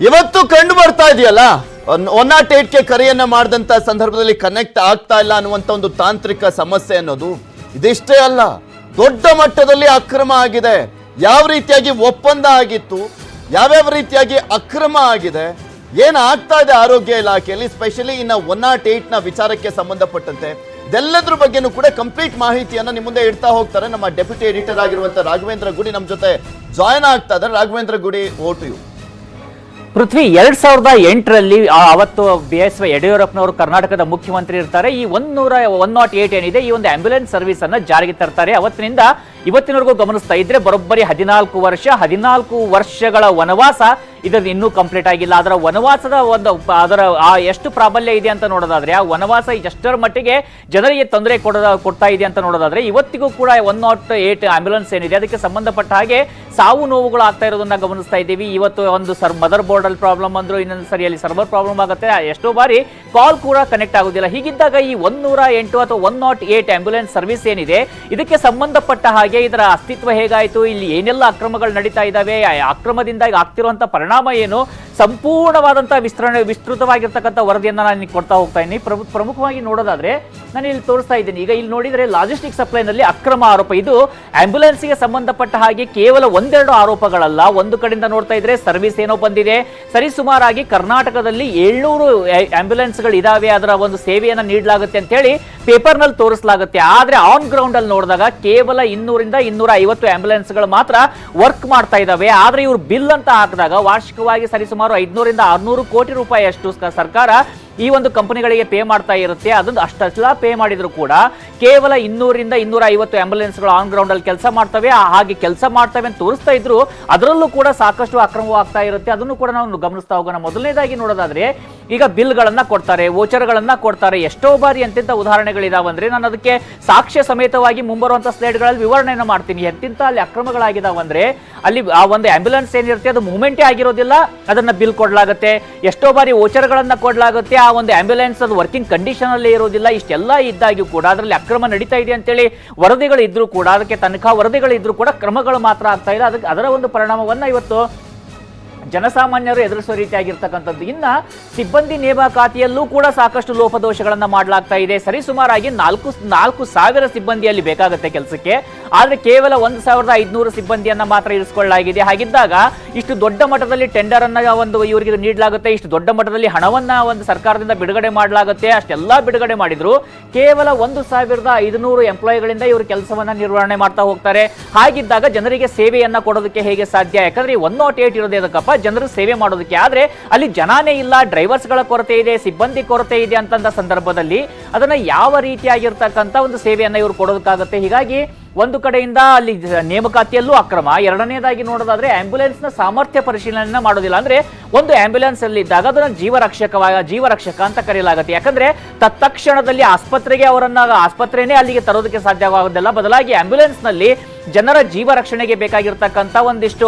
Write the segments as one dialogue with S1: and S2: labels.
S1: ಇವತ್ತು ಕಂಡು ಬರ್ತಾ ಇದೆಯಲ್ಲ, 108ಗೆ ಕರೆಯನ್ನ ಮಾಡಿದಂತ ಸಂದರ್ಭದಲ್ಲಿ ಕನೆಕ್ಟ್ ಆಗ್ತಾ ಇಲ್ಲ ಅನ್ನುವಂತ ಒಂದು ತಾಂತ್ರಿಕ ಸಮಸ್ಯೆ ಅನ್ನೋದು ಇದಿಷ್ಟೇ ಅಲ್ಲ, ದೊಡ್ಡ ಮಟ್ಟದಲ್ಲಿ ಅಕ್ರಮ ಆಗಿದೆ. ಯಾವ ರೀತಿಯಾಗಿ ಒಪ್ಪಂದ ಆಗಿತ್ತು, ಯಾವ್ಯಾವ ರೀತಿಯಾಗಿ ಅಕ್ರಮ ಆಗಿದೆ, ಏನಾಗ್ತಾ ಇದೆ ಆರೋಗ್ಯ ಇಲಾಖೆಯಲ್ಲಿ, ಸ್ಪೆಷಲಿ ಇನ್ನ 108ನ ವಿಚಾರಕ್ಕೆ ಸಂಬಂಧಪಟ್ಟಂತೆ ಇದೆಲ್ಲದ್ರ ಬಗ್ಗೆನೂ ಕೂಡ ಕಂಪ್ಲೀಟ್ ಮಾಹಿತಿಯನ್ನ ನಿಮ್ಮ ಮುಂದೆ ಇಡ್ತಾ ಹೋಗ್ತಾರೆ ನಮ್ಮ ಡೆಪ್ಯೂಟಿ ಎಡಿಟರ್ ಆಗಿರುವಂತ ರಾಘವೇಂದ್ರ ಗುಡಿ ನಮ್ಮ ಜೊತೆ ಜಾಯ್ನ್ ಆಗ್ತಾ ಇದ್ದಾರೆ. ರಾಘವೇಂದ್ರ ಗುಡಿ, ಓ ಟು ಯು.
S2: ಪೃಥ್ವಿ, 2008ರಲ್ಲಿ ಅವತ್ತು BS ಯಡಿಯೂರಪ್ಪನವರು ಕರ್ನಾಟಕದ ಮುಖ್ಯಮಂತ್ರಿ ಇರ್ತಾರೆ. ಈ 108 ಏನಿದೆ, ಈ ಒಂದು ಆಂಬ್ಯುಲೆನ್ಸ್ ಸರ್ವಿಸ್ ಅನ್ನ ಜಾರಿಗೆ ತರ್ತಾರೆ. ಅವತ್ತಿನಿಂದ ಇವತ್ತಿನವರೆಗೂ ಗಮನಿಸ್ತಾ ಇದ್ರೆ ಬರೋಬ್ಬರಿ 14 ವರ್ಷಗಳ ವನವಾಸ ಇದರ ಇನ್ನೂ ಕಂಪ್ಲೀಟ್ ಆಗಿಲ್ಲ. ಅದರ ವನವಾಸದ ಅದರ ಎಷ್ಟು ಪ್ರಾಬಲ್ಯ ಇದೆ ಅಂತ ನೋಡೋದಾದ್ರೆ, ಆ ವನವಾಸ ಎಷ್ಟರ ಮಟ್ಟಿಗೆ ಜನರಿಗೆ ತೊಂದರೆ ಕೊಡ್ತಾ ಇದೆ ಅಂತ ನೋಡೋದಾದ್ರೆ, ಇವತ್ತಿಗೂ ಕೂಡ 108 ಆಂಬ್ಯುಲೆನ್ಸ್ ಏನಿದೆ ಅದಕ್ಕೆ ಸಂಬಂಧಪಟ್ಟ ಹಾಗೆ ಸಾವು ನೋವುಗಳು ಆಗ್ತಾ ಇರೋದನ್ನ ಗಮನಿಸ್ತಾ ಇದ್ದೀವಿ. ಇವತ್ತು ಒಂದು ಮದರ್ ಬೋರ್ಡ್ ಅಲ್ಲಿ ಪ್ರಾಬ್ಲಮ್ ಅಂದ್ರು, ಇನ್ನೊಂದು ಸರಿಯಲ್ಲಿ ಸರ್ವರ್ ಪ್ರಾಬ್ಲಮ್ ಆಗುತ್ತೆ, ಎಷ್ಟೋ ಬಾರಿ ಕಾಲ್ ಕೂಡ ಕನೆಕ್ಟ್ ಆಗೋದಿಲ್ಲ. ಹೀಗಿದ್ದಾಗ ಈ 108 ಅಥವಾ 108 ಆಂಬ್ಯುಲೆನ್ಸ್ ಸರ್ವಿಸ್ ಏನಿದೆ ಇದಕ್ಕೆ ಸಂಬಂಧಪಟ್ಟ ಹಾಗೆ ಇದರ ಅಸ್ತಿತ್ವ ಹೇಗಾಯಿತು, ಇಲ್ಲಿ ಏನೆಲ್ಲ ಅಕ್ರಮಗಳು ನಡೀತಾ ಇದ್ದಾವೆ, ಅಕ್ರಮದಿಂದ ಆಗ್ತಿರುವಂತಹ ಪರಿಣಾಮ ಏನು, ಸಂಪೂರ್ಣವಾದಂತಹ ವಿಸ್ತೃತವಾಗಿರ್ತಕ್ಕಂಥ ವರದಿಯನ್ನ ನಾನು ಕೊಡ್ತಾ ಹೋಗ್ತಾ ಇದ್ದೀನಿ. ಪ್ರಮುಖವಾಗಿ ನೋಡೋದಾದ್ರೆ ನಾನು ಇಲ್ಲಿ ತೋರಿಸ್ತಾ ಇದ್ದೀನಿ. ಈಗ ಇಲ್ಲಿ ನೋಡಿದ್ರೆ ಲಾಜಿಸ್ಟಿಕ್ ಸಪ್ಲೈನಲ್ಲಿ ಅಕ್ರಮ ಆರೋಪ. ಇದು ಆಂಬ್ಯುಲೆನ್ಸ್ಗೆ ಸಂಬಂಧಪಟ್ಟ ಹಾಗೆ ಕೇವಲ ಒಂದೆರಡು ಆರೋಪಗಳಲ್ಲ. ಒಂದು ಕಡೆಯಿಂದ ನೋಡ್ತಾ ಇದ್ರೆ ಸರ್ವಿಸ್ ಏನೋ ಬಂದಿದೆ, ಸರಿಸುಮಾರಾಗಿ ಕರ್ನಾಟಕದಲ್ಲಿ 700 ಆಂಬ್ಯುಲೆನ್ಸ್ಗಳು ಇದಾವೆ, ಅದರ ಒಂದು ಸೇವೆಯನ್ನ ನೀಡಲಾಗುತ್ತೆ ಅಂತ ಹೇಳಿ ಪೇಪರ್ ನಲ್ಲಿ ತೋರಿಸಲಾಗುತ್ತೆ. ಆದ್ರೆ ಆನ್ ಗ್ರೌಂಡ್ ಅಲ್ಲಿ ನೋಡಿದಾಗ ಕೇವಲ 200ರಿಂದ 250 ಆಂಬ್ಯುಲೆನ್ಸ್ಗಳು ಮಾತ್ರ ವರ್ಕ್ ಮಾಡ್ತಾ ಇದಾವೆ. ಆದ್ರೆ ಇವರು ಬಿಲ್ ಅಂತ ಹಾಕಿದಾಗ ವಾರ್ಷಿಕವಾಗಿ ಸರಿಸುಮಾರು 500ರಿಂದ 600 ಕೋಟಿ ರೂಪಾಯಿ ಅಷ್ಟು ಸರ್ಕಾರ ಈ ಒಂದು ಕಂಪನಿಗಳಿಗೆ ಪೇ ಮಾಡ್ತಾ ಇರುತ್ತೆ. ಅದೊಂದು ಅಷ್ಟೆಲ್ಲ ಪೇ ಮಾಡಿದ್ರು ಕೂಡ ಕೇವಲ 200ರಿಂದ 250 ಆಂಬ್ಯುಲೆನ್ಸ್ಗಳು ಆನ್ ಗ್ರೌಂಡ್ ಅಲ್ಲಿ ಕೆಲಸ ಮಾಡ್ತವೆ. ಹಾಗೆ ಕೆಲಸ ಮಾಡ್ತವೆ ಅಂತ ತೋರಿಸ್ತಾ ಇದ್ರು, ಅದರಲ್ಲೂ ಕೂಡ ಸಾಕಷ್ಟು ಅಕ್ರಮವಾಗ್ತಾ ಇರುತ್ತೆ. ಅದನ್ನು ಕೂಡ ನಾವು ಗಮನಿಸ್ತಾ ಹೋಗೋಣ. ಮೊದಲನೇದಾಗಿ ನೋಡೋದಾದ್ರೆ, ಈಗ ಬಿಲ್ ಗಳನ್ನ ಕೊಡ್ತಾರೆ, ವೋಚರ್ ಗಳನ್ನ ಕೊಡ್ತಾರೆ. ಎಷ್ಟೋ ಬಾರಿ ಎಂತೆಂತ ಉದಾಹರಣೆಗಳಿದಾವಂದ್ರೆ, ನಾನು ಅದಕ್ಕೆ ಸಾಕ್ಷ್ಯ ಸಮೇತವಾಗಿ ಮುಂಬರುವಂತ ಸ್ಲೈಡ್ ಗಳಲ್ಲಿ ವಿವರಣೆಯನ್ನು ಮಾಡ್ತೀನಿ. ಎಂತಿಂತ ಅಲ್ಲಿ ಅಕ್ರಮಗಳಾಗಿದಾವಂದ್ರೆ, ಅಲ್ಲಿ ಆ ಒಂದು ಆಂಬ್ಯುಲೆನ್ಸ್ ಏನಿರುತ್ತೆ ಅದು ಮೂವ್ಮೆಂಟೇ ಆಗಿರೋದಿಲ್ಲ, ಅದನ್ನ ಬಿಲ್ ಕೊಡ್ಲಾಗುತ್ತೆ. ಎಷ್ಟೋ ಬಾರಿ ವೋಚರ್ ಗಳನ್ನ ಕೊಡ್ಲಾಗುತ್ತೆ, ಆ ಒಂದು ಆಂಬ್ಯುಲೆನ್ಸ್ ಅದು ವರ್ಕಿಂಗ್ ಕಂಡೀಷನ್ ಅಲ್ಲಿ ಇರೋದಿಲ್ಲ. ಇಷ್ಟೆಲ್ಲ ಇದ್ದಾಗ್ಯೂ ಕೂಡ ಅದರಲ್ಲಿ ಅಕ್ರಮ ನಡೀತಾ ಇದೆ ಅಂತೇಳಿ ವರದಿಗಳು ಇದ್ರೂ ಕೂಡ, ಅದಕ್ಕೆ ತನಿಖಾ ವರದಿಗಳು ಇದ್ರೂ ಕೂಡ ಕ್ರಮಗಳು ಮಾತ್ರ ಆಗ್ತಾ ಇಲ್ಲ. ಅದಕ್ಕೆ ಅದರ ಒಂದು ಪರಿಣಾಮವನ್ನ ಇವತ್ತು ಜನಸಾಮಾನ್ಯರು ಎದುರಿಸುವ ರೀತಿಯಾಗಿರ್ತಕ್ಕಂಥದ್ದು. ಇನ್ನ ಸಿಬ್ಬಂದಿ ನೇಮಕಾತಿಯಲ್ಲೂ ಕೂಡ ಸಾಕಷ್ಟು ಲೋಪದೋಷಗಳನ್ನ ಮಾಡಲಾಗ್ತಾ ಇದೆ. ಸರಿಸುಮಾರಾಗಿ 4,000 ಸಿಬ್ಬಂದಿಯಲ್ಲಿ ಬೇಕಾಗುತ್ತೆ ಕೆಲಸಕ್ಕೆ, ಆದ್ರೆ ಕೇವಲ 1,500 ಸಿಬ್ಬಂದಿಯನ್ನ ಮಾತ್ರ ಇರಿಸಿಕೊಳ್ಳಲಾಗಿದೆ. ಹಾಗಿದ್ದಾಗ ಇಷ್ಟು ದೊಡ್ಡ ಮಟ್ಟದಲ್ಲಿ ಟೆಂಡರ್ ಅನ್ನ ಇವರಿಗೆ ನೀಡಲಾಗುತ್ತೆ, ಇಷ್ಟು ದೊಡ್ಡ ಮಟ್ಟದಲ್ಲಿ ಹಣವನ್ನ ಒಂದು ಸರ್ಕಾರದಿಂದ ಬಿಡುಗಡೆ ಮಾಡಲಾಗುತ್ತೆ. ಅಷ್ಟೆಲ್ಲಾ ಬಿಡುಗಡೆ ಮಾಡಿದ್ರು ಕೇವಲ 1,500 ಎಂಪ್ಲಾಯಿಗಳಿಂದ ಇವರು ಕೆಲಸವನ್ನ ನಿರ್ವಹಣೆ ಮಾಡ್ತಾ ಹೋಗ್ತಾರೆ. ಹಾಗಿದ್ದಾಗ ಜನರಿಗೆ ಸೇವೆಯನ್ನ ಕೊಡೋದಕ್ಕೆ ಹೇಗೆ ಸಾಧ್ಯ? ಯಾಕಂದ್ರೆ 108 ಇರೋದೇ ಅದಕ್ಕಪ್ಪ, ಜನರು ಸೇವೆ ಮಾಡೋದಕ್ಕೆ. ಆದ್ರೆ ಅಲ್ಲಿ ಜನಾನೇ ಇಲ್ಲ, ಡ್ರೈವರ್ಸ್ ಗಳ ಕೊರತೆ ಇದೆ, ಸಿಬ್ಬಂದಿ ಕೊರತೆ ಇದೆ ಅಂತಂದ ಸಂದರ್ಭದಲ್ಲಿ ಅದನ್ನ ಯಾವ ರೀತಿಯಾಗಿರ್ತಕ್ಕಂಥ ಒಂದು ಸೇವೆಯನ್ನ ಇವರು ಕೊಡೋದಕ್ಕಾಗುತ್ತೆ? ಹೀಗಾಗಿ ಒಂದು ಕಡೆಯಿಂದ ಅಲ್ಲಿ ನೇಮಕಾತಿಯಲ್ಲೂ ಅಕ್ರಮ, ಎರಡನೇದಾಗಿ ನೋಡೋದಾದ್ರೆ ಆಂಬ್ಯುಲೆನ್ಸ್ ನ ಸಾಮರ್ಥ್ಯ ಪರಿಶೀಲನೆ ಮಾಡೋದಿಲ್ಲ. ಅಂದ್ರೆ ಒಂದು ಆಂಬ್ಯುಲೆನ್ಸ್ ಅಲ್ಲಿ ಇದ್ದಾಗ ಅದನ್ನ ಜೀವರಕ್ಷಕ ಅಂತ ಕರೆಯಲಾಗುತ್ತೆ. ಯಾಕಂದ್ರೆ ತತ್ಕ್ಷಣದಲ್ಲಿ ಆಸ್ಪತ್ರೆನೇ ಅಲ್ಲಿಗೆ ತರೋದಕ್ಕೆ ಸಾಧ್ಯವಾಗೋದಿಲ್ಲ. ಬದಲಾಗಿ ಆಂಬ್ಯುಲೆನ್ಸ್ ನಲ್ಲಿ ಜನರ ಜೀವ ರಕ್ಷಣೆಗೆ ಬೇಕಾಗಿರ್ತಕ್ಕಂಥ ಒಂದಿಷ್ಟು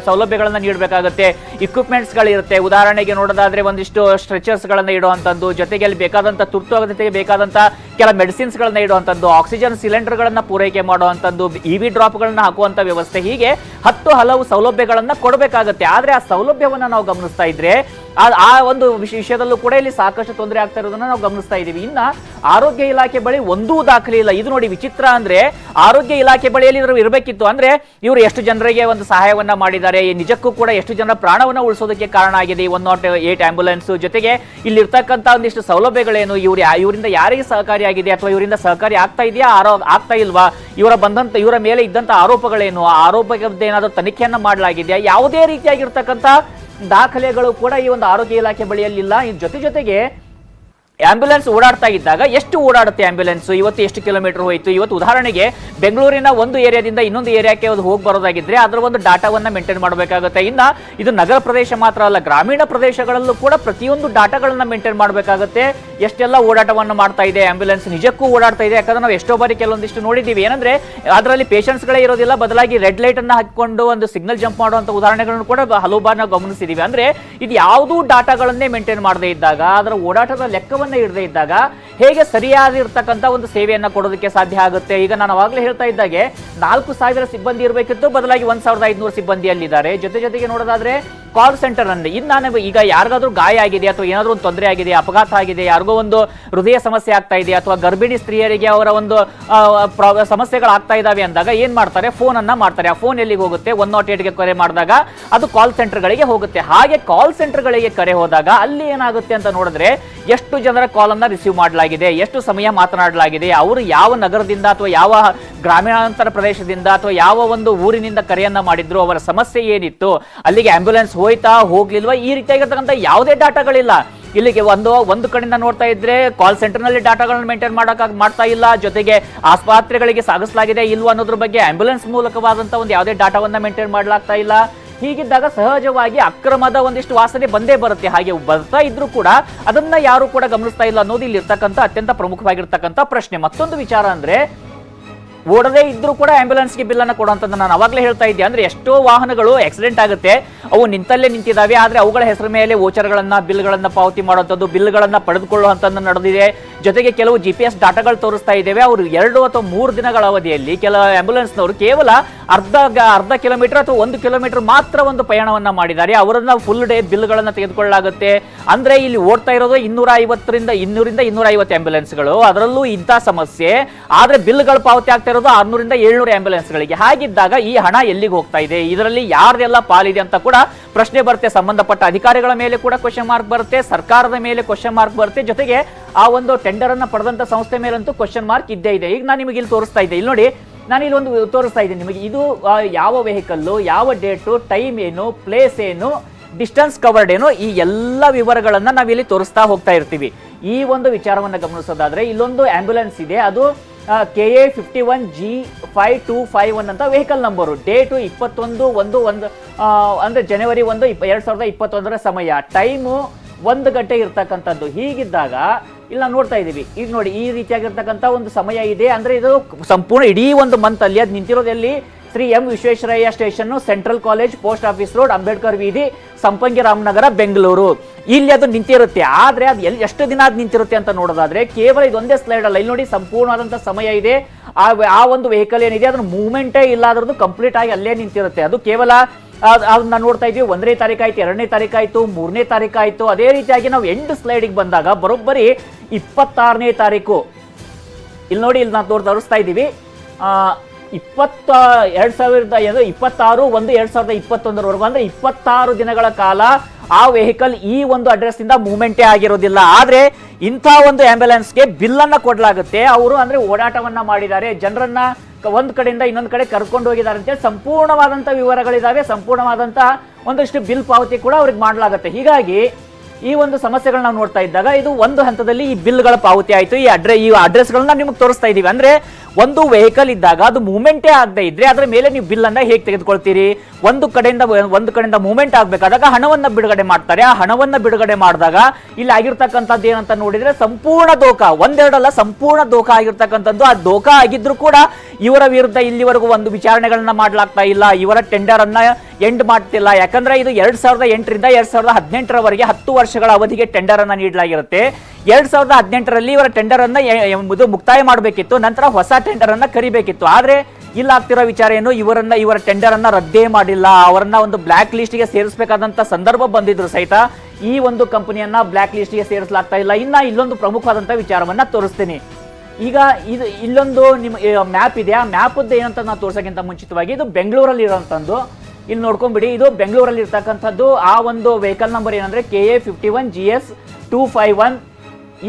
S2: ಸೌಲಭ್ಯಗಳನ್ನ ನೀಡಬೇಕಾಗುತ್ತೆ. ಇಕ್ವಿಪ್ಮೆಂಟ್ಸ್ ಗಳಿರುತ್ತೆ. ಉದಾಹರಣೆಗೆ ನೋಡೋದಾದ್ರೆ ಒಂದಿಷ್ಟು ಸ್ಟ್ರೆಚರ್ಸ್ ಗಳನ್ನ ಇಡುವಂತದ್ದು, ಜೊತೆಗೆ ಅಲ್ಲಿ ಬೇಕಾದಂತ ತುರ್ತು ಅಗತ್ಯತೆಗೆ ಬೇಕಾದಂತ ಕೆಲ ಮೆಡಿಸಿನ್ಸ್ ಗಳನ್ನ ಇಡುವಂತದ್ದು, ಆಕ್ಸಿಜನ್ ಸಿಲಿಂಡರ್ ಗಳನ್ನ ಪೂರೈಕೆ ಮಾಡುವಂತದ್ದು, EV ಡ್ರಾಪ್ ಗಳನ್ನ ಹಾಕುವಂತ ವ್ಯವಸ್ಥೆ, ಹೀಗೆ ಹಲವು ಸೌಲಭ್ಯಗಳನ್ನ ಕೊಡಬೇಕಾಗುತ್ತೆ. ಆದ್ರೆ ಆ ಸೌಲಭ್ಯವನ್ನ ನಾವು ಗಮನಿಸ್ತಾ ಇದ್ರೆ ಆ ಒಂದು ವಿಷಯದಲ್ಲೂ ಕೂಡ ಇಲ್ಲಿ ಸಾಕಷ್ಟು ತೊಂದರೆ ಆಗ್ತಾ ಇರೋದನ್ನ ನಾವು ಗಮನಿಸ್ತಾ ಇದ್ದೀವಿ. ಇನ್ನ ಆರೋಗ್ಯ ಇಲಾಖೆ ಬಳಿ ಒಂದೂ ದಾಖಲೆ ಇಲ್ಲ. ಇದು ನೋಡಿ ವಿಚಿತ್ರ. ಅಂದ್ರೆ ಆರೋಗ್ಯ ಇಲಾಖೆ ಬಳಿಯಲ್ಲಿ ಇರಬೇಕಿತ್ತು. ಅಂದ್ರೆ ಇವರು ಎಷ್ಟು ಜನರಿಗೆ ಒಂದು ಸಹಾಯವನ್ನ ಮಾಡಿದ್ದಾರೆ, ನಿಜಕ್ಕೂ ಕೂಡ ಎಷ್ಟು ಜನರ ಪ್ರಾಣವನ್ನ ಉಳಿಸೋದಕ್ಕೆ ಕಾರಣ ಆಗಿದೆ ಈ 108 ಆಂಬ್ಯುಲೆನ್ಸ್. ಜೊತೆಗೆ ಇಲ್ಲಿ ಇರ್ತಕ್ಕಂಥ ಒಂದಿಷ್ಟು ಸೌಲಭ್ಯಗಳೇನು, ಇವರಿಂದ ಯಾರಿಗೆ ಸಹಕಾರಿಯಾಗಿದೆ ಅಥವಾ ಇವರಿಂದ ಸಹಕಾರಿ ಆಗ್ತಾ ಇದೆಯಾ, ಆಗ್ತಾ ಇಲ್ವಾ, ಇವರ ಮೇಲೆ ಇದ್ದಂತ ಆರೋಪಗಳೇನು, ಆ ಆರೋಪದ ಏನಾದರೂ ತನಿಖೆಯನ್ನ ಮಾಡಲಾಗಿದೆಯಾ, ಯಾವುದೇ ರೀತಿಯಾಗಿರ್ತಕ್ಕಂಥ ದಾಖಲೆಗಳು ಕೂಡ ಈ ಒಂದು ಆರೋಗ್ಯ ಇಲಾಖೆ ಬಳಿಯಲ್ಲಿ ಇಲ್ಲ. ಜೊತೆಗೆ ಆಂಬ್ಯುಲೆನ್ಸ್ ಓಡಾಡ್ತಾ ಇದ್ದಾಗ ಎಷ್ಟು ಓಡಾಡುತ್ತೆ ಆಂಬ್ಯುಲೆನ್ಸ್, ಇವತ್ತು ಎಷ್ಟು ಕಿಲೋಮೀಟರ್ ಹೋಯಿತು. ಇವತ್ತು ಉದಾಹರಣೆಗೆ ಬೆಂಗಳೂರಿನ ಒಂದು ಏರಿಯಾದಿಂದ ಇನ್ನೊಂದು ಏರಿಯಾಕ್ಕೆ ಹೋಗಿ ಬರೋದಾಗಿದ್ರೆ ಅದರ ಒಂದು ಡಾಟಾವನ್ನ ಮೇಂಟೈನ್ ಮಾಡಬೇಕಾಗುತ್ತೆ. ಇನ್ನ ಇದು ನಗರ ಪ್ರದೇಶ ಮಾತ್ರ ಅಲ್ಲ, ಗ್ರಾಮೀಣ ಪ್ರದೇಶಗಳಲ್ಲೂ ಕೂಡ ಪ್ರತಿಯೊಂದು ಡಾಟಾಗಳನ್ನ ಮೇಂಟೈನ್ ಮಾಡಬೇಕಾಗುತ್ತೆ. ಎಷ್ಟೆಲ್ಲ ಓಡಾಟವನ್ನು ಮಾಡ್ತಾ ಇದೆ ಆಂಬ್ಯುಲೆನ್ಸ್, ನಿಜಕ್ಕೂ ಓಡಾಡ್ತಾ ಇದೆ. ಯಾಕಂದ್ರೆ ನಾವು ಎಷ್ಟೋ ಬಾರಿ ಕೆಲವೊಂದಿಷ್ಟು ನೋಡಿದ್ದೀವಿ, ಏನಂದ್ರೆ ಅದರಲ್ಲಿ ಪೇಷಂಟ್ಸ್ ಗಳೇ ಇರೋದಿಲ್ಲ, ಬದಲಾಗಿ ರೆಡ್ ಲೈಟ್ ಅನ್ನ ಹಾಕಿಕೊಂಡು ಒಂದು ಸಿಗ್ನಲ್ ಜಂಪ್ ಮಾಡುವಂತ ಉದಾಹರಣೆಗಳನ್ನು ಕೂಡ ಹಲವು ಬಾರಿ ನಾವು ಗಮನಿಸಿದೀವಿ. ಅಂದ್ರೆ ಇದು ಯಾವುದೂ ಡಾಟಾಗಳನ್ನೇ ಮೇಂಟೈನ್ ಮಾಡದೇ ಇದ್ದಾಗ, ಅದರ ಓಡಾಟದ ಲೆಕ್ಕವನ್ನ ಇಡದೇ ಇದ್ದಾಗ ಹೇಗೆ ಸರಿಯಾಗಿರ್ತಕ್ಕಂಥ ಒಂದು ಸೇವೆಯನ್ನ ಕೊಡೋದಕ್ಕೆ ಸಾಧ್ಯ ಆಗುತ್ತೆ? ಈಗ ನಾನು ಅವಾಗಲೇ ಹೇಳ್ತಾ ಇದ್ದಾಗೆ 4,000 ಸಿಬ್ಬಂದಿ ಇರಬೇಕಿತ್ತು, ಬದಲಾಗಿ 1,500 ಸಿಬ್ಬಂದಿಯಲ್ಲಿದ್ದಾರೆ. ಜೊತೆಗೆ ನೋಡೋದಾದ್ರೆ ಕಾಲ್ ಸೆಂಟರ್ ಅನ್ನು ನಾನು ಈಗ ಯಾರಿಗಾದ್ರೂ ಗಾಯ ಆಗಿದೆ ಅಥವಾ ಏನಾದ್ರೂ ಒಂದು ತೊಂದರೆ ಆಗಿದೆ, ಅಪಘಾತ ಆಗಿದೆ, ಯಾರಿಗೋ ಒಂದು ಹೃದಯ ಸಮಸ್ಯೆ ಆಗ್ತಾ ಇದೆ, ಅಥವಾ ಗರ್ಭಿಣಿ ಸ್ತ್ರೀಯರಿಗೆ ಅವರ ಒಂದು ಸಮಸ್ಯೆಗಳಾಗ್ತಾ ಇದಾವೆ ಅಂದಾಗ ಏನ್ ಮಾಡ್ತಾರೆ, ಫೋನ್ ಅನ್ನ ಮಾಡ್ತಾರೆ. ಆ ಫೋನ್ ಎಲ್ಲಿಗೆ ಹೋಗುತ್ತೆ? 108ಗೆ ಕರೆ ಮಾಡಿದಾಗ ಅದು ಕಾಲ್ ಸೆಂಟರ್ ಗಳಿಗೆ ಹೋಗುತ್ತೆ. ಹಾಗೆ ಕಾಲ್ ಸೆಂಟರ್ ಗಳಿಗೆ ಕರೆ ಹೋದಾಗ ಅಲ್ಲಿ ಏನಾಗುತ್ತೆ ಅಂತ ನೋಡಿದ್ರೆ ಎಷ್ಟು ಜನರ ಕಾಲ್ ಅನ್ನ ರಿಸೀವ್ ಮಾಡಲಾಗಿದೆ, ಎಷ್ಟು ಸಮಯ ಮಾತನಾಡಲಾಗಿದೆ, ಅವರು ಯಾವ ನಗರದಿಂದ ಅಥವಾ ಯಾವ ಗ್ರಾಮೀಣಾಂತರ ಪ್ರದೇಶದಿಂದ ಅಥವಾ ಯಾವ ಒಂದು ಊರಿನಿಂದ ಕರೆಯನ್ನ ಮಾಡಿದ್ರು, ಅವರ ಸಮಸ್ಯೆ ಏನಿತ್ತು, ಅಲ್ಲಿಗೆ ಆಂಬ್ಯುಲೆನ್ಸ್ ಹೋಯ್ತಾ ಹೋಗ್ಲಿಲ್ವಾ, ಈ ರೀತಿಯಾಗಿರ್ತಕ್ಕಂಥ ಯಾವುದೇ ಡಾಟಾಗಳಿಲ್ಲ. ಇಲ್ಲಿಗೆ ಒಂದು ಕಡೆಯಿಂದ ನೋಡ್ತಾ ಇದ್ರೆ ಕಾಲ್ ಸೆಂಟರ್ ನಲ್ಲಿ ಡಾಟಾಗಳನ್ನ ಮೇಂಟೈನ್ ಮಾಡ್ತಾ ಇಲ್ಲ, ಜೊತೆಗೆ ಆಸ್ಪತ್ರೆಗಳಿಗೆ ಸಾಗಿಸಲಾಗಿದೆ ಇಲ್ವಾ ಅನ್ನೋದ್ರ ಬಗ್ಗೆ ಆಂಬ್ಯುಲೆನ್ಸ್ ಮೂಲಕವಾದಂತಹ ಒಂದು ಯಾವುದೇ ಡಾಟಾವನ್ನ ಮೇಂಟೈನ್ ಮಾಡ್ಲಾಗ್ತಾ ಇಲ್ಲ. ಹೀಗಿದ್ದಾಗ ಸಹಜವಾಗಿ ಅಕ್ರಮದ ಒಂದಿಷ್ಟು ವಾಸನೆ ಬಂದೇ ಬರುತ್ತೆ. ಹಾಗೆ ಬರ್ತಾ ಇದ್ರೂ ಕೂಡ ಅದನ್ನ ಯಾರು ಕೂಡ ಗಮನಿಸ್ತಾ ಇಲ್ಲ ಅನ್ನೋದು ಇಲ್ಲಿ ಇರ್ತಕ್ಕಂಥ ಅತ್ಯಂತ ಪ್ರಮುಖವಾಗಿರ್ತಕ್ಕಂಥ ಪ್ರಶ್ನೆ. ಮತ್ತೊಂದು ವಿಚಾರ ಅಂದ್ರೆ, ಓಡದೇ ಇದ್ರೂ ಕೂಡ ಆಂಬ್ಯುಲೆನ್ಸ್ಗೆ ಬಿಲ್ ಅನ್ನ ಕೊಡುವಂತದ್ದು ನಾನು ಅವಾಗಲೇ ಹೇಳ್ತಾ ಇದ್ದೆ. ಅಂದ್ರೆ ಎಷ್ಟೋ ವಾಹನಗಳು ಆಕ್ಸಿಡೆಂಟ್ ಆಗುತ್ತೆ, ಅವು ನಿಂತಲ್ಲೇ ನಿಂತಿದ್ದಾವೆ, ಆದ್ರೆ ಅವುಗಳ ಹೆಸರ ಮೇಲೆ ವೋಚರ್ಗಳನ್ನ ಬಿಲ್ಗಳನ್ನ ಪಾವತಿ ಮಾಡುವಂಥದ್ದು, ಬಿಲ್ಗಳನ್ನ ಪಡೆದುಕೊಳ್ಳುವಂಥದ್ದು ನಡೆದಿದೆ. ಜೊತೆಗೆ ಕೆಲವು GPS ಡಾಟಾಗಳು ತೋರಿಸ್ತಾ ಇದ್ದೇವೆ, ಅವರು 2 ಅಥವಾ 3 ದಿನಗಳ ಅವಧಿಯಲ್ಲಿ ಕೆಲ ಆಂಬ್ಯುಲೆನ್ಸ್ನವರು ಕೇವಲ ಅರ್ಧ ಕಿಲೋಮೀಟರ್ ಅಥವಾ 1 ಕಿಲೋಮೀಟರ್ ಮಾತ್ರ ಒಂದು ಪಯಣವನ್ನ ಮಾಡಿದ್ದಾರೆ. ಅವರನ್ನ ಫುಲ್ ಡೇ ಬಿಲ್ಗಳನ್ನ ತೆಗೆದುಕೊಳ್ಳಲಾಗುತ್ತೆ. ಅಂದ್ರೆ ಇಲ್ಲಿ ಓಡ್ತಾ ಇರೋದು 250 250 ಆಂಬ್ಯುಲೆನ್ಸ್ಗಳು, ಅದರಲ್ಲೂ ಇಂಥ ಸಮಸ್ಯೆ. ಆದ್ರೆ ಬಿಲ್ಗಳು ಪಾವತಿ ಆಗ್ತಾ ಇರೋದು 600 700 ಆಂಬ್ಯುಲೆನ್ಸ್ಗಳಿಗೆ. ಹಾಗಿದ್ದಾಗ ಈ ಹಣ ಎಲ್ಲಿಗೆ ಹೋಗ್ತಾ ಇದೆ, ಇದರಲ್ಲಿ ಯಾರ್ದೆಲ್ಲ ಪಾಲಿದೆ ಅಂತ ಕೂಡ ಪ್ರಶ್ನೆ ಬರುತ್ತೆ. ಸಂಬಂಧಪಟ್ಟ ಅಧಿಕಾರಿಗಳ ಮೇಲೆ ಕೂಡ ಕ್ವಶನ್ ಮಾರ್ಕ್ ಬರುತ್ತೆ, ಸರ್ಕಾರದ ಮೇಲೆ ಕ್ವಶನ್ ಮಾರ್ಕ್ ಬರುತ್ತೆ, ಜೊತೆಗೆ ಆ ಒಂದು ಟೆಂಡರ್ ಅನ್ನ ಪಡೆದಂತ ಸಂಸ್ಥೆ ಮೇಲಂತೂ ಕ್ವಶನ್ ಮಾರ್ಕ್ ಇದ್ದೇ ಇದೆ. ಈಗ ನಾನು ನಿಮಗೆ ಇಲ್ಲಿ ತೋರಿಸ್ತಾ ಇದ್ದೆ, ಇಲ್ಲಿ ನೋಡಿ, ನಾನು ಇಲ್ಲಿ ಒಂದು ತೋರಿಸ್ತಾ ಇದ್ದೀನಿ ನಿಮಗೆ. ಇದು ಯಾವ ವೆಹಿಕಲ್ಲು, ಯಾವ ಡೇಟು, ಟೈಮ್ ಏನು, ಪ್ಲೇಸ್ ಏನು, ಡಿಸ್ಟೆನ್ಸ್ ಕವರ್ಡ್ ಏನು, ಈ ಎಲ್ಲ ವಿವರಗಳನ್ನ ನಾವಿಲ್ಲಿ ತೋರಿಸ್ತಾ ಹೋಗ್ತಾ ಇರ್ತೀವಿ. ಈ ಒಂದು ವಿಚಾರವನ್ನ ಗಮನಿಸೋದಾದ್ರೆ ಇಲ್ಲೊಂದು ಆಂಬ್ಯುಲೆನ್ಸ್ ಇದೆ, ಅದು KA 51G5251 ಅಂತ ವೆಹಿಕಲ್ ನಂಬರು. ಡೇಟು 21/1 ಅಂದ್ರೆ ಜನವರಿ 1, 2021 ಸಮಯ, ಟೈಮು 1 ಗಂಟೆ ಇರ್ತಕ್ಕಂಥದ್ದು. ಹೀಗಿದ್ದಾಗ ಇಲ್ಲಿ ನಾವು ನೋಡ್ತಾ ಇದ್ದೀವಿ, ಈಗ ನೋಡಿ ಈ ರೀತಿಯಾಗಿರ್ತಕ್ಕಂಥ ಒಂದು ಸಮಯ ಇದೆ. ಅಂದ್ರೆ ಇದು ಸಂಪೂರ್ಣ ಇಡೀ ಒಂದು ಮಂತ್ ಅಲ್ಲಿ ಅದು ನಿಂತಿರೋದಲ್ಲಿ Shri M Visvesvaraya station, central college, post office road, Ambedkar ವೀಧಿ, ಸಂಪಂಗಿ ರಾಮನಗರ, ಬೆಂಗಳೂರು. ಇಲ್ಲಿ ಅದು ನಿಂತಿರುತ್ತೆ. ಆದ್ರೆ ಅದು ಎಷ್ಟು ದಿನ ಅದು ನಿಂತಿರುತ್ತೆ ಅಂತ ನೋಡೋದಾದ್ರೆ ಕೇವಲ ಇದೊಂದೇ ಸ್ಲೈಡ್ ಅಲ್ಲ. ಇಲ್ಲಿ ನೋಡಿ ಸಂಪೂರ್ಣವಾದಂತಹ ಸಮಯ ಇದೆ. ಆ ಒಂದು ವೆಹಿಕಲ್ ಏನಿದೆ ಅದ್ರ ಮೂವ್ಮೆಂಟೇ ಇಲ್ಲ, ಅದ್ರದ್ದು ಕಂಪ್ಲೀಟ್ ಆಗಿ ಅಲ್ಲೇ ನಿಂತಿರುತ್ತೆ. ಅದು ಕೇವಲ ಅದನ್ನ ನೋಡ್ತಾ ಇದ್ವಿ. 1ನೇ ತಾರೀಕು ಆಯ್ತು, 2ನೇ ತಾರೀಕು ಆಯ್ತು, 3ನೇ ತಾರೀಕು ಆಯ್ತು. ಅದೇ ರೀತಿಯಾಗಿ ನಾವು ಎಂಡ್ ಸ್ಲೈಡಿಗೆ ಬಂದಾಗ ಬರೋಬ್ಬರಿ 26ನೇ ತಾರೀಕು ಇಲ್ಲಿ ನೋಡಿ, ಇಲ್ಲಿ ನಾವು ತೋರಿಸ್ತಾ ಇದ್ದೀವಿ 26/1/2021 ಅಂದ್ರೆ 26 ದಿನಗಳ ಕಾಲ ಆ ವೆಹಿಕಲ್ ಈ ಒಂದು ಅಡ್ರೆಸ್ ಇಂದ ಮೂವ್ಮೆಂಟೇ ಆಗಿರೋದಿಲ್ಲ. ಆದ್ರೆ ಇಂಥ ಒಂದು ಆಂಬ್ಯುಲೆನ್ಸ್ಗೆ ಬಿಲ್ ಅನ್ನ ಕೊಡಲಾಗುತ್ತೆ. ಅವರು ಅಂದ್ರೆ ಓಡಾಟವನ್ನ ಮಾಡಿದ್ದಾರೆ, ಜನರನ್ನ ಒಂದ್ ಕಡೆಯಿಂದ ಇನ್ನೊಂದು ಕಡೆ ಕರ್ಕೊಂಡು ಹೋಗಿದ್ದಾರೆ ಅಂತೇಳಿ ಸಂಪೂರ್ಣವಾದಂತ ವಿವರಗಳಿದಾವೆ. ಸಂಪೂರ್ಣವಾದಂತ ಒಂದಷ್ಟು ಬಿಲ್ ಪಾವತಿ ಕೂಡ ಅವ್ರಿಗೆ ಮಾಡಲಾಗುತ್ತೆ. ಹೀಗಾಗಿ ಈ ಒಂದು ಸಮಸ್ಯೆಗಳನ್ನ ನಾವು ನೋಡ್ತಾ ಇದ್ದಾಗ ಇದು ಒಂದು ಹಂತದಲ್ಲಿ ಈ ಬಿಲ್ಗಳ ಪಾವತಿ ಆಯ್ತು. ಈ ಅಡ್ರೆಸ್ಗಳನ್ನ ನಿಮಗೆ ತೋರಿಸ್ತಾ ಇದೀವಿ. ಅಂದ್ರೆ ಒಂದು ವೆಹಿಕಲ್ ಇದ್ದಾಗ ಅದು ಮೂವ್ಮೆಂಟೇ ಆಗದೆ ಇದ್ರೆ ಅದರ ಮೇಲೆ ನೀವು ಬಿಲ್ ಅನ್ನ ಹೇಗೆ ತೆಗೆದುಕೊಳ್ತೀರಿ? ಒಂದು ಕಡೆಯಿಂದ ಮೂವ್ಮೆಂಟ್ ಆಗ್ಬೇಕಾದಾಗ ಹಣವನ್ನ ಬಿಡುಗಡೆ ಮಾಡ್ತಾರೆ. ಆ ಹಣವನ್ನ ಬಿಡುಗಡೆ ಮಾಡಿದಾಗ ಇಲ್ಲಿ ಆಗಿರ್ತಕ್ಕಂಥದ್ದು ಏನಂತ ನೋಡಿದ್ರೆ ಸಂಪೂರ್ಣ ದೋಖಾ, ಒಂದೆರಡಲ್ಲ ಸಂಪೂರ್ಣ ದೋಖಾ ಆಗಿರ್ತಕ್ಕಂಥದ್ದು. ಆ ದೋಖಾ ಆಗಿದ್ರು ಕೂಡ ಇವರ ವಿರುದ್ಧ ಇಲ್ಲಿವರೆಗೂ ಒಂದು ವಿಚಾರಣೆಗಳನ್ನ ಮಾಡ್ಲಾಗ್ತಾ ಇಲ್ಲ, ಇವರ ಟೆಂಡರ್ ಅನ್ನ ಎಂಡ್ ಮಾಡ್ತಿಲ್ಲ. ಯಾಕಂದ್ರೆ ಇದು 2008ರಿಂದ 2018ರವರೆಗೆ 10 ವರ್ಷಗಳ ಅವಧಿಗೆ ಟೆಂಡರ್ ಅನ್ನ ನೀಡಲಾಗಿರುತ್ತೆ. 2018ರಲ್ಲಿ ಇವರ ಟೆಂಡರ್ ಅನ್ನ ಮುಕ್ತಾಯ ಮಾಡಬೇಕಿತ್ತು, ನಂತರ ಹೊಸ ಟೆಂಡರ್ ಅನ್ನ ಕರಿಬೇಕಿತ್ತು. ಆದ್ರೆ ಇಲ್ಲ ಆಗ್ತಿರೋ ವಿಚಾರ ಏನು, ಇವರ ಟೆಂಡರ್ ಅನ್ನ ರದ್ದೇ ಮಾಡಿಲ್ಲ. ಅವರನ್ನ ಒಂದು ಬ್ಲಾಕ್ ಲಿಸ್ಟ್ ಗೆ ಸೇರಿಸಬೇಕಾದಂತ ಸಂದರ್ಭ ಬಂದಿದ್ರು ಸಹಿತ ಈ ಒಂದು ಕಂಪನಿಯನ್ನ ಬ್ಲಾಕ್ ಲಿಸ್ಟ್ ಗೆ ಸೇರಿಸಲಾಗ್ತಾ ಇಲ್ಲ. ಇಲ್ಲೊಂದು ಪ್ರಮುಖವಾದಂತ ವಿಚಾರವನ್ನ ತೋರಿಸ್ತೀನಿ. ಈಗ ಇದು ಇಲ್ಲೊಂದು ನಿಮ್ಮ ಮ್ಯಾಪ್ ಇದೆ. ಆ ಮ್ಯಾಪ್ ಏನಂತ ನಾನು ತೋರ್ಸಕ್ಕಿಂತ ಮುಂಚಿತವಾಗಿ ಇದು ಬೆಂಗಳೂರಲ್ಲಿ ಇರೋಂಥದ್ದು. ಇಲ್ಲಿ ನೋಡ್ಕೊಂಡ್ಬಿಡಿ, ಇದು ಬೆಂಗಳೂರಲ್ಲಿ ಇರ್ತಕ್ಕಂಥದ್ದು. ಆ ಒಂದು ವೆಹಿಕಲ್ ನಂಬರ್ ಏನಂದ್ರೆ KA 51GS251.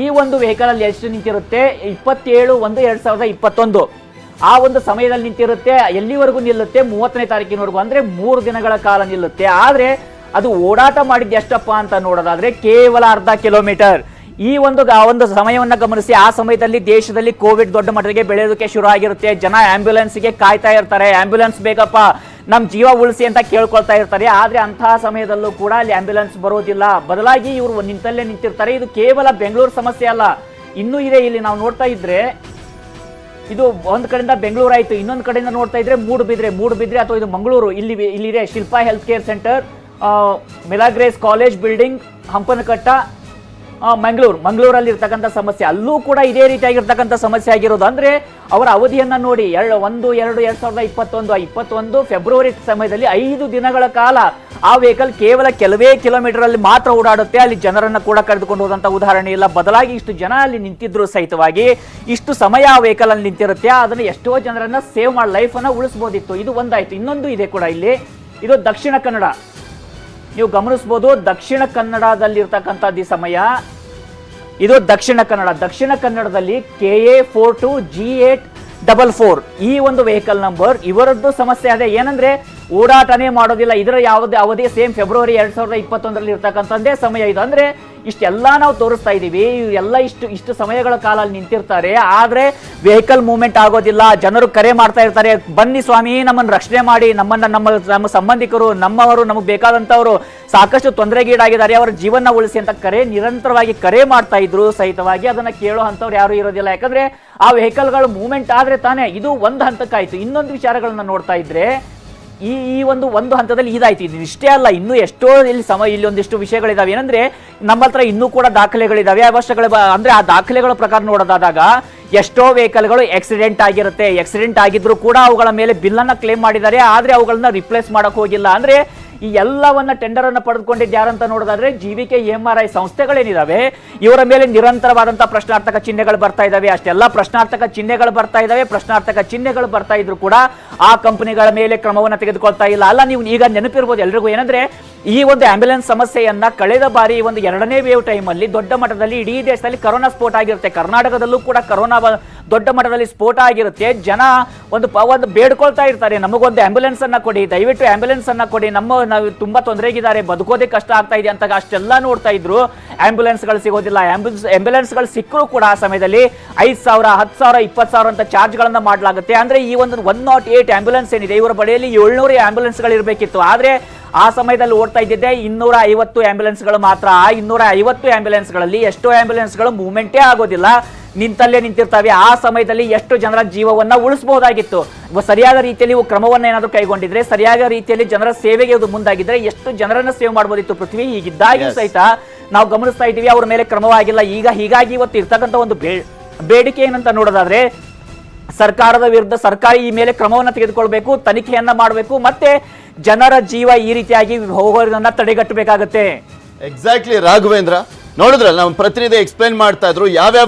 S2: ಈ ಒಂದು ವೆಹಿಕಲ್ ಅಲ್ಲಿ ಎಷ್ಟು ನಿಂತಿರುತ್ತೆ? 27/1/2021 ಆ ಒಂದು ಸಮಯದಲ್ಲಿ ನಿಂತಿರುತ್ತೆ. ಎಲ್ಲಿವರೆಗೂ ನಿಲ್ಲುತ್ತೆ? 30ನೇ ತಾರೀಕಿನವರೆಗೂ, ಅಂದ್ರೆ 3 ದಿನಗಳ ಕಾಲ ನಿಲ್ಲುತ್ತೆ. ಆದ್ರೆ ಅದು ಓಡಾಟ ಮಾಡಿದ್ದು ಎಷ್ಟಪ್ಪ ಅಂತ ನೋಡೋದಾದ್ರೆ ಕೇವಲ ಅರ್ಧ ಕಿಲೋಮೀಟರ್. ಈ ಒಂದು ಸಮಯವನ್ನ ಗಮನಿಸಿ. ಆ ಸಮಯದಲ್ಲಿ ದೇಶದಲ್ಲಿ ಕೋವಿಡ್ ದೊಡ್ಡ ಮಟ್ಟಿಗೆ ಬೆಳೆಯೋದಕ್ಕೆ ಶುರು ಆಗಿರುತ್ತೆ. ಜನ ಆಂಬ್ಯುಲೆನ್ಸ್ಗೆ ಕಾಯ್ತಾ ಇರ್ತಾರೆ, ಆಂಬ್ಯುಲೆನ್ಸ್ ಬೇಕಪ್ಪ, ನಮ್ ಜೀವ ಉಳಿಸಿ ಅಂತ ಕೇಳ್ಕೊಳ್ತಾ ಇರ್ತಾರೆ. ಆದ್ರೆ ಅಂತಹ ಸಮಯದಲ್ಲೂ ಕೂಡ ಅಲ್ಲಿ ಆಂಬ್ಯುಲೆನ್ಸ್ ಬರೋದಿಲ್ಲ, ಬದಲಾಗಿ ಇವರು ನಿಂತಲ್ಲೇ ನಿಂತಿರ್ತಾರೆ. ಇದು ಕೇವಲ ಬೆಂಗಳೂರು ಸಮಸ್ಯೆ ಅಲ್ಲ, ಇನ್ನೂ ಇದೆ. ಇಲ್ಲಿ ನಾವು ನೋಡ್ತಾ ಇದ್ರೆ ಇದು ಒಂದ್ ಕಡೆಯಿಂದ ಬೆಂಗಳೂರು ಆಯ್ತು, ಇನ್ನೊಂದು ಕಡೆಯಿಂದ ನೋಡ್ತಾ ಇದ್ರೆ ಮೂಡುಬಿದ್ರೆ ಅಥವಾ ಇದು ಮಂಗಳೂರು. ಇಲ್ಲಿದೆ Shilpa health care centre, Milagres college building, Hampankatta, ಮಂಗಳೂರಲ್ಲಿ ಇರ್ತಕ್ಕಂಥ ಸಮಸ್ಯೆ, ಅಲ್ಲೂ ಕೂಡ ಇದೇ ರೀತಿಯಾಗಿರ್ತಕ್ಕಂಥ ಸಮಸ್ಯೆ ಆಗಿರೋದು. ಅಂದ್ರೆ ಅವರ ಅವಧಿಯನ್ನ ನೋಡಿ, 1/2/2021 ಫೆಬ್ರವರಿ ಸಮಯದಲ್ಲಿ 5 ದಿನಗಳ ಕಾಲ ಆ ವೆಹಿಕಲ್ ಕೇವಲ ಕೆಲವೇ ಕಿಲೋಮೀಟರ್ ಅಲ್ಲಿ ಮಾತ್ರ ಓಡಾಡುತ್ತೆ. ಅಲ್ಲಿ ಜನರನ್ನ ಕೂಡ ಕರೆದುಕೊಂಡು ಹೋದಂತ ಉದಾಹರಣೆ ಇಲ್ಲ. ಬದಲಾಗಿ ಇಷ್ಟು ಜನ ಅಲ್ಲಿ ನಿಂತಿದ್ರು ಸಹಿತವಾಗಿ ಇಷ್ಟು ಸಮಯ ಆ ವೆಹಿಕಲ್ ಅಲ್ಲಿ ನಿಂತಿರುತ್ತೆ, ಅದನ್ನ ಎಷ್ಟೋ ಜನರನ್ನ ಸೇವ್ ಮಾಡಿ ಲೈಫ್ ಅನ್ನ ಉಳಿಸಬಹುದಿತ್ತು. ಇದು ಒಂದಾಯ್ತು. ಇನ್ನೊಂದು ಇದೆ ಕೂಡ ಇಲ್ಲಿ, ಇದು ದಕ್ಷಿಣ ಕನ್ನಡ. ನೀವು ಗಮನಿಸಬಹುದು, ದಕ್ಷಿಣ ಕನ್ನಡದಲ್ಲಿರ್ತಕ್ಕಂಥದ್ದು ಈ ಸಮಯ. ಇದು ದಕ್ಷಿಣ ಕನ್ನಡದಲ್ಲಿ KA 42G844 ಈ ಒಂದು ವೆಹಿಕಲ್ ನಂಬರ್, ಇವರದ್ದು ಸಮಸ್ಯೆ ಅದೇ. ಏನಂದ್ರೆ ಓಡಾಟನೇ ಮಾಡೋದಿಲ್ಲ. ಇದರ ಯಾವುದೇ ಅವಧಿ ಸೇಮ್ ಫೆಬ್ರವರಿ 2021 ಇರ್ತಕ್ಕಂಥದ್ದೇ ಸಮಯ ಇದು. ಅಂದ್ರೆ ಇಷ್ಟೆಲ್ಲ ನಾವು ತೋರಿಸ್ತಾ ಇದೀವಿ, ಎಲ್ಲ ಇಷ್ಟು ಸಮಯಗಳ ಕಾಲ ಅಲ್ಲಿ ನಿಂತಿರ್ತಾರೆ, ಆದ್ರೆ ವೆಹಿಕಲ್ ಮೂವ್ಮೆಂಟ್ ಆಗೋದಿಲ್ಲ. ಜನರು ಕರೆ ಮಾಡ್ತಾ ಇರ್ತಾರೆ, ಬನ್ನಿ ಸ್ವಾಮಿ ನಮ್ಮನ್ನು ರಕ್ಷಣೆ ಮಾಡಿ, ನಮ್ಮ ಸಂಬಂಧಿಕರು, ನಮ್ಮವರು, ನಮಗೆ ಬೇಕಾದಂತವರು ಸಾಕಷ್ಟು ತೊಂದರೆಗೀಡಾಗಿದ್ದಾರೆ, ಅವರ ಜೀವನ ಉಳಿಸಿ ಅಂತ ನಿರಂತರವಾಗಿ ಕರೆ ಮಾಡ್ತಾ ಇದ್ರು ಸಹಿತವಾಗಿ ಅದನ್ನ ಕೇಳೋ ಅಂತವ್ರು ಯಾರು ಇರೋದಿಲ್ಲ. ಯಾಕಂದ್ರೆ ಆ ವೆಹಿಕಲ್ಗಳು ಮೂವ್ಮೆಂಟ್ ಆದ್ರೆ ತಾನೇ. ಇದು ಒಂದು ಹಂತಕ್ಕಾಯ್ತು. ಇನ್ನೊಂದು ವಿಚಾರಗಳನ್ನ ನೋಡ್ತಾ ಇದ್ರೆ ಈ ಒಂದು ಹಂತದಲ್ಲಿ ಇದಾಯ್ತು. ಇದು ಇಷ್ಟೇ ಅಲ್ಲ, ಇನ್ನೂ ಎಷ್ಟೋ ಇಲ್ಲಿ ಒಂದಿಷ್ಟು ವಿಷಯಗಳಿದಾವೆ. ಏನಂದ್ರೆ ನಮ್ಮ ಹತ್ರ ಇನ್ನೂ ಕೂಡ ದಾಖಲೆಗಳಿದಾವೆ. ಅಂದ್ರೆ ಆ ದಾಖಲೆಗಳ ಪ್ರಕಾರ ನೋಡೋದಾದಾಗ ಎಷ್ಟೋ ವೆಹಿಕಲ್ಗಳು ಆಕ್ಸಿಡೆಂಟ್ ಆಗಿರುತ್ತೆ. ಆಕ್ಸಿಡೆಂಟ್ ಆಗಿದ್ರು ಕೂಡ ಅವುಗಳ ಮೇಲೆ ಬಿಲ್ ಅನ್ನ ಕ್ಲೇಮ್ ಮಾಡಿದ್ದಾರೆ, ಆದ್ರೆ ಅವುಗಳನ್ನ ರಿಪ್ಲೇಸ್ ಮಾಡಕ್ ಹೋಗಿಲ್ಲ. ಅಂದ್ರೆ ಈ ಎಲ್ಲವನ್ನ ಟೆಂಡರ್ ಅನ್ನ ಪಡೆದುಕೊಂಡಿದ್ದು ಯಾರಂತ ನೋಡೋದಾದ್ರೆ GVK MRI ಸಂಸ್ಥೆಗಳೇನಿದಾವೆ, ಇವರ ಮೇಲೆ ನಿರಂತರವಾದಂತಹ ಪ್ರಶ್ನಾರ್ಥಕ ಚಿಹ್ನೆಗಳು ಬರ್ತಾ ಇದಾವೆ. ಅಷ್ಟೆಲ್ಲ ಪ್ರಶ್ನಾರ್ಥಕ ಚಿಹ್ನೆಗಳು ಬರ್ತಾ ಇದ್ರು ಕೂಡ ಆ ಕಂಪನಿಗಳ ಮೇಲೆ ಕ್ರಮವನ್ನ ತೆಗೆದುಕೊಳ್ತಾ ಇಲ್ಲ. ಅಲ್ಲ, ನೀವು ಈಗ ನೆನಪಿರ್ಬೋದು ಎಲ್ರಿಗೂ, ಏನಂದ್ರೆ ಈ ಒಂದು ಆಂಬ್ಯುಲೆನ್ಸ್ ಸಮಸ್ಯೆಯನ್ನ ಕಳೆದ ಬಾರಿ ಒಂದು 2ನೇ ವೇವ್ ಟೈಮ್ ಅಲ್ಲಿ ದೊಡ್ಡ ಮಟ್ಟದಲ್ಲಿ ಇಡೀ ದೇಶದಲ್ಲಿ ಕರೋನಾ ಸ್ಫೋಟ ಆಗಿರುತ್ತೆ. ಕರ್ನಾಟಕದಲ್ಲೂ ಕೂಡ ಕರೋನಾ ದೊಡ್ಡ ಮಟ್ಟದಲ್ಲಿ ಸ್ಫೋಟ ಆಗಿರುತ್ತೆ. ಜನ ಒಂದು ಬೇಡ್ಕೊಳ್ತಾ ಇರ್ತಾರೆ, ನಮಗೊಂದು ಆಂಬ್ಯುಲೆನ್ಸ್ ಅನ್ನ ಕೊಡಿ, ದಯವಿಟ್ಟು ಆಂಬ್ಯುಲೆನ್ಸ್ ಅನ್ನ ಕೊಡಿ, ನಾವು ತುಂಬಾ ತೊಂದರೆಗಿದ್ದಾರೆ, ಬದುಕೋದೇ ಕಷ್ಟ ಆಗ್ತಾ ಇದೆ ಅಂತ ಅಷ್ಟೆಲ್ಲ ನೋಡ್ತಾ ಇದ್ರು. ಆಂಬ್ಯುಲೆನ್ಸ್ಗಳು ಸಿಗೋದಿಲ್ಲ. ಆಂಬ್ಯುಲೆನ್ಸ್ಗಳು ಸಿಕ್ಕರೂ ಕೂಡ ಆ ಸಮಯದಲ್ಲಿ 5,000, 10,000, 20,000 ಅಂತ ಚಾರ್ಜ್ ಗಳನ್ನ ಮಾಡಲಾಗುತ್ತೆ. ಅಂದ್ರೆ ಈ ಒಂದು 108 ಆಂಬ್ಯುಲೆನ್ಸ್ ಏನಿದೆ, ಇವರ ಬಳಿಯಲ್ಲಿ 700 ಆಂಬ್ಯುಲೆನ್ಸ್ಗಳು ಇರಬೇಕಿತ್ತು. ಆದ್ರೆ ಆ ಸಮಯದಲ್ಲಿ ಓಡ್ತಾ ಇದ್ದಿದ್ದೆ 250 ಆಂಬ್ಯುಲೆನ್ಸ್ಗಳು ಮಾತ್ರ. ಆ 250 ಆಂಬ್ಯುಲೆನ್ಸ್ಗಳಲ್ಲಿ ಎಷ್ಟೋ ಆಂಬ್ಯುಲೆನ್ಸ್ಗಳು ಮೂವ್ಮೆಂಟೇ ಆಗೋದಿಲ್ಲ, ನಿಂತಲ್ಲೇ ನಿಂತಿರ್ತವೆ. ಆ ಸಮಯದಲ್ಲಿ ಎಷ್ಟು ಜನರ ಜೀವವನ್ನ ಉಳಿಸಬಹುದಾಗಿತ್ತು. ಸರಿಯಾದ ರೀತಿಯಲ್ಲಿ ಕ್ರಮವನ್ನ ಏನಾದರೂ ಕೈಗೊಂಡಿದ್ರೆ, ಸರಿಯಾದ ರೀತಿಯಲ್ಲಿ ಜನರ ಸೇವೆಗೆ ಮುಂದಾಗಿದ್ರೆ ಎಷ್ಟು ಜನರನ್ನ ಸೇವ್ ಮಾಡಬಹುದಿತ್ತು ಪೃಥ್ವಿ. ಹೀಗಿದ್ದಾಗಿ ಸಹಿತ ನಾವು ಗಮನಿಸ್ತಾ ಇದ್ದೀವಿ, ಅವ್ರ ಮೇಲೆ ಕ್ರಮವಾಗಿಲ್ಲ. ಹೀಗಾಗಿ ಇವತ್ತು ಇರ್ತಕ್ಕಂಥ ಒಂದು ಬೇಡಿಕೆ ಏನಂತ ನೋಡೋದಾದ್ರೆ, ಸರ್ಕಾರದ ವಿರುದ್ಧ ಸರ್ಕಾರ ಈ ಮೇಲೆ ಕ್ರಮವನ್ನ ತೆಗೆದುಕೊಳ್ಬೇಕು, ತನಿಖೆಯನ್ನ ಮಾಡಬೇಕು, ಮತ್ತೆ ಜನರ ಜೀವ ಈ ರೀತಿಯಾಗಿ ಹೋಗೋದನ್ನ ತಡೆಗಟ್ಟಬೇಕಾಗತ್ತೆ.
S1: ಎಕ್ಸಾಕ್ಟ್ಲಿ ರಾಘವೇಂದ್ರ, ನೋಡಿದ್ರಲ್ಲ, ನಮ್ಮ ಪ್ರತಿನಿಧಿ ಎಕ್ಸ್ಪ್ಲೈನ್ ಮಾಡ್ತಾ ಇದ್ರು ಯಾವ್ಯಾವ